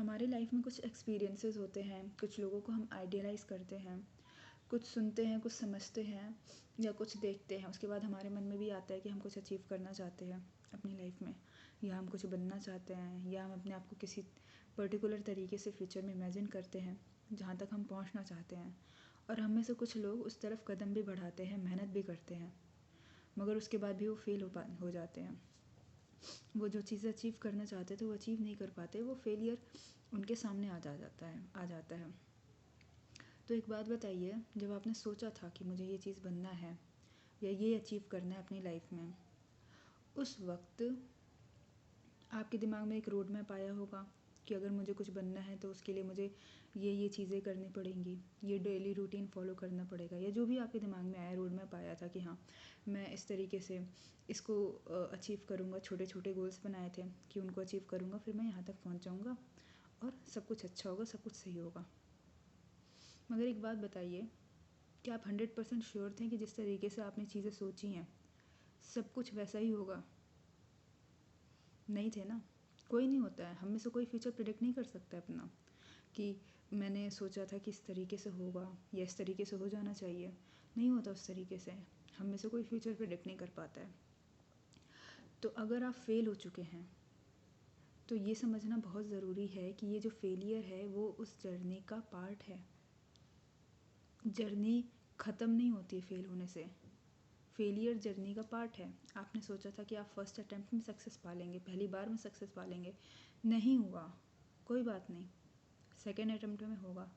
हमारी लाइफ में कुछ एक्सपीरियंसेस होते हैं, कुछ लोगों को हम आइडियलाइज़ करते हैं, कुछ सुनते हैं, कुछ समझते हैं या कुछ देखते हैं। उसके बाद हमारे मन में भी आता है कि हम कुछ अचीव करना चाहते हैं अपनी लाइफ में, या हम कुछ बनना चाहते हैं, या हम अपने आप को किसी पर्टिकुलर तरीके से फ्यूचर में इमेजिन करते हैं जहाँ तक हम पहुँचना चाहते हैं। और हम में से कुछ लोग उस तरफ कदम भी बढ़ाते हैं, मेहनत भी करते हैं, मगर उसके बाद भी वो फेल हो जाते हैं। वो जो चीज़ें अचीव करना चाहते थे वो अचीव नहीं कर पाते, वो फेलियर उनके सामने आ जाता है। तो एक बात बताइए, जब आपने सोचा था कि मुझे ये चीज़ बनना है या ये अचीव करना है अपनी लाइफ में, उस वक्त आपके दिमाग में एक रोड मैप आया होगा कि अगर मुझे कुछ बनना है तो उसके लिए मुझे ये चीज़ें करनी पड़ेंगी, ये डेली रूटीन फॉलो करना पड़ेगा, या जो भी आपके दिमाग में आया, रोड मैप आया था कि हाँ मैं इस तरीके से इसको अचीव करूँगा। छोटे छोटे गोल्स बनाए थे कि उनको अचीव करूँगा, फिर मैं यहाँ तक पहुँच जाऊँगा और सब कुछ अच्छा होगा, सब कुछ सही होगा। मगर एक बात बताइए, क्या आप 100% श्योर थे कि जिस तरीके से आपने चीज़ें सोची हैं सब कुछ वैसा ही होगा? नहीं थे ना। कोई नहीं होता है, हम में से कोई फ्यूचर प्रिडिक्ट नहीं कर सकता अपना कि मैंने सोचा था कि इस तरीके से होगा या इस तरीके से हो जाना चाहिए। नहीं होता उस तरीके से, हम में से कोई फ्यूचर प्रिडिक्ट नहीं कर पाता है। तो अगर आप फेल हो चुके हैं तो ये समझना बहुत ज़रूरी है कि ये जो फेलियर है वो उस जर्नी का पार्ट है। जर्नी ख़त्म नहीं होती है फेल होने से, फेलियर जर्नी का पार्ट है। आपने सोचा था कि आप फर्स्ट अटैम्प्ट में सक्सेस पा लेंगे, पहली बार में सक्सेस पा लेंगे, नहीं हुआ, कोई बात नहीं, सेकेंड अटैम्प्ट में होगा।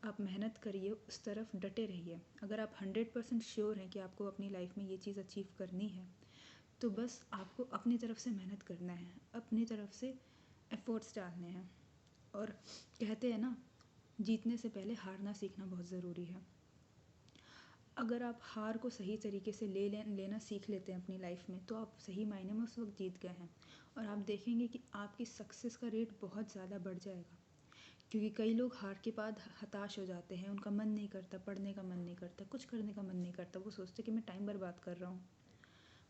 आप मेहनत करिए, उस तरफ डटे रहिए। अगर आप 100% श्योर हैं कि आपको अपनी लाइफ में ये चीज़ अचीव करनी है तो बस आपको अपनी तरफ से मेहनत करना है, अपनी तरफ से एफर्ट्स डालने हैं। और कहते हैं ना, जीतने से पहले हारना सीखना बहुत ज़रूरी है। अगर आप हार को सही तरीके से लेना सीख लेते हैं अपनी लाइफ में तो आप सही मायने में उस वक्त जीत गए हैं। और आप देखेंगे कि आपकी सक्सेस का रेट बहुत ज़्यादा बढ़ जाएगा। क्योंकि कई लोग हार के बाद हताश हो जाते हैं, उनका मन नहीं करता, पढ़ने का मन नहीं करता, कुछ करने का मन नहीं करता, वो सोचते कि मैं टाइम बर्बाद कर रहा हूँ।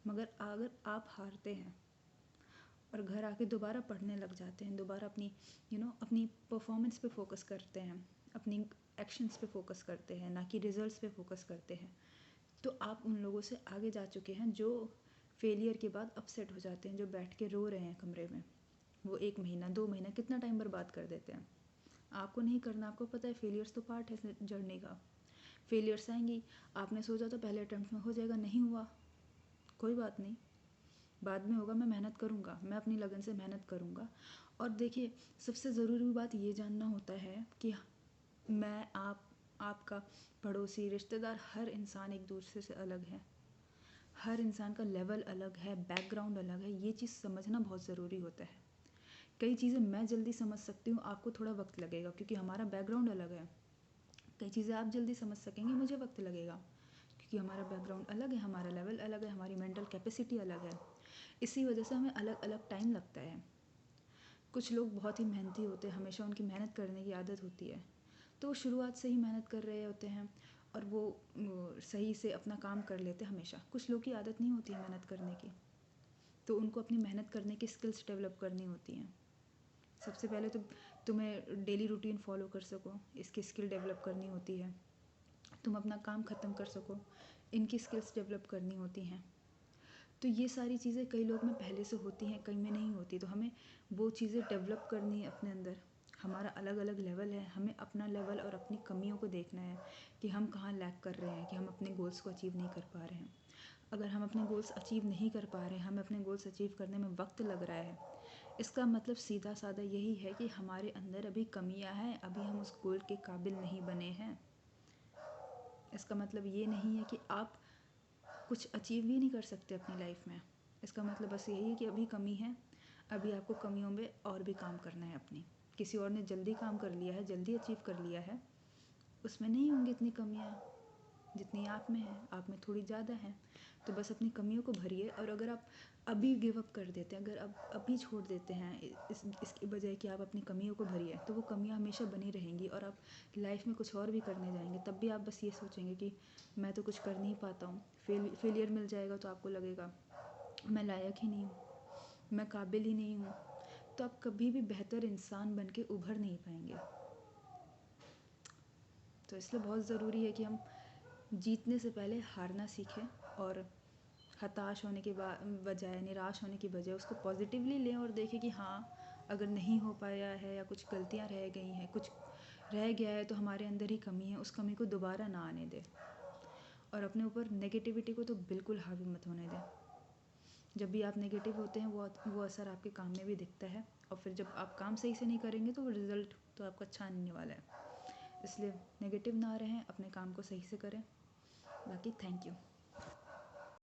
मगर अगर आप हारते हैं और घर आके दोबारा पढ़ने लग जाते हैं, दोबारा अपनी अपनी परफॉर्मेंस पे फोकस करते हैं, अपनी एक्शंस पे फोकस करते हैं, ना कि रिजल्ट्स पे फोकस करते हैं, तो आप उन लोगों से आगे जा चुके हैं जो फेलियर के बाद अपसेट हो जाते हैं, जो बैठ के रो रहे हैं कमरे में। वो 1 महीना 2 महीना कितना टाइम बर्बाद कर देते हैं। आपको नहीं करना, आपको पता है फेलियर्स तो पार्ट है जर्नी का। फेलियर्स आएंगी, आपने सोचा तो पहले अटैम्प्ट में हो जाएगा, नहीं हुआ, कोई बात नहीं, बाद में होगा, मैं मेहनत करूँगा, मैं अपनी लगन से मेहनत करूँगा। और देखिए, सबसे ज़रूरी बात ये जानना होता है कि मैं, आपका पड़ोसी, रिश्तेदार, हर इंसान एक दूसरे से अलग है। हर इंसान का लेवल अलग है, बैकग्राउंड अलग है, ये चीज़ समझना बहुत ज़रूरी होता है। कई चीज़ें मैं जल्दी समझ सकती हूँ, आपको थोड़ा वक्त लगेगा क्योंकि हमारा बैकग्राउंड अलग है। कई चीज़ें आप जल्दी समझ सकेंगे, मुझे वक्त लगेगा क्योंकि हमारा बैकग्राउंड अलग है, हमारा लेवल अलग है, हमारी मेंटल कैपेसिटी अलग है। इसी वजह से हमें अलग अलग टाइम लगता है। कुछ लोग बहुत ही मेहनती होते हैं, हमेशा उनकी मेहनत करने की आदत होती है, तो वो शुरुआत से ही मेहनत कर रहे होते हैं और वो सही से अपना काम कर लेते हैं हमेशा। कुछ लोग की आदत नहीं होती है मेहनत करने की, तो उनको अपनी मेहनत करने की स्किल्स डेवलप करनी होती हैं। सबसे पहले तो तुम्हें डेली रूटीन फॉलो कर सको, इसकी स्किल डेवलप करनी होती है। तुम अपना काम ख़त्म कर सको, इनकी स्किल्स डेवलप करनी होती हैं। तो ये सारी चीज़ें कई लोग में पहले से होती हैं, कई में नहीं होती, तो हमें वो चीज़ें डेवलप करनी है अपने अंदर। हमारा अलग अलग लेवल है, हमें अपना लेवल और अपनी कमियों को देखना है कि हम कहाँ लैग कर रहे हैं, कि हम अपने गोल्स को अचीव नहीं कर पा रहे हैं। अगर हम अपने गोल्स अचीव नहीं कर पा रहे हैं, हमें अपने गोल्स अचीव करने में वक्त लग रहा है, इसका मतलब सीधा साधा यही है कि हमारे अंदर अभी कमियां हैं, अभी हम उस गोल के काबिल नहीं बने हैं। इसका मतलब ये नहीं है कि आप कुछ अचीव ही नहीं कर सकते अपनी लाइफ में। इसका मतलब बस यही है कि अभी कमी है, अभी आपको कमियों में और भी काम करना है अपनी। किसी और ने जल्दी काम कर लिया है, जल्दी अचीव कर लिया है, उसमें नहीं होंगी इतनी कमियां जितनी आप में है, आप में थोड़ी ज़्यादा है। तो बस अपनी कमियों को भरिए। और अगर आप अभी गिव अप कर देते हैं, अगर आप अभी छोड़ देते हैं इसकी बजाय कि आप अपनी कमियों को भरिए, तो वो कमियां हमेशा बनी रहेंगी और आप लाइफ में कुछ और भी करने जाएंगे, तब भी आप बस ये सोचेंगे कि मैं तो कुछ कर नहीं पाता हूँ। फेलियर मिल जाएगा तो आपको लगेगा मैं लायक ही नहीं हूँ, मैं काबिल ही नहीं हूँ। तो आप कभी भी बेहतर इंसान बन के उभर नहीं पाएंगे। तो इसलिए बहुत ज़रूरी है कि हम जीतने से पहले हारना सीखें और हताश होने के बजाय, निराश होने की बजाय उसको पॉजिटिवली लें और देखें कि हाँ, अगर नहीं हो पाया है या कुछ गलतियाँ रह गई हैं, कुछ रह गया है तो हमारे अंदर ही कमी है, उस कमी को दोबारा ना आने दें। और अपने ऊपर नेगेटिविटी को तो बिल्कुल हावी मत होने दें। जब भी आप नेगेटिव होते हैं वो असर आपके काम में भी दिखता है, और फिर जब आप काम सही से नहीं करेंगे तो वो रिज़ल्ट तो आपका अच्छा आने वाला है। इसलिए नेगेटिव ना रहें, अपने काम को सही से करें। बाकी थैंक यू।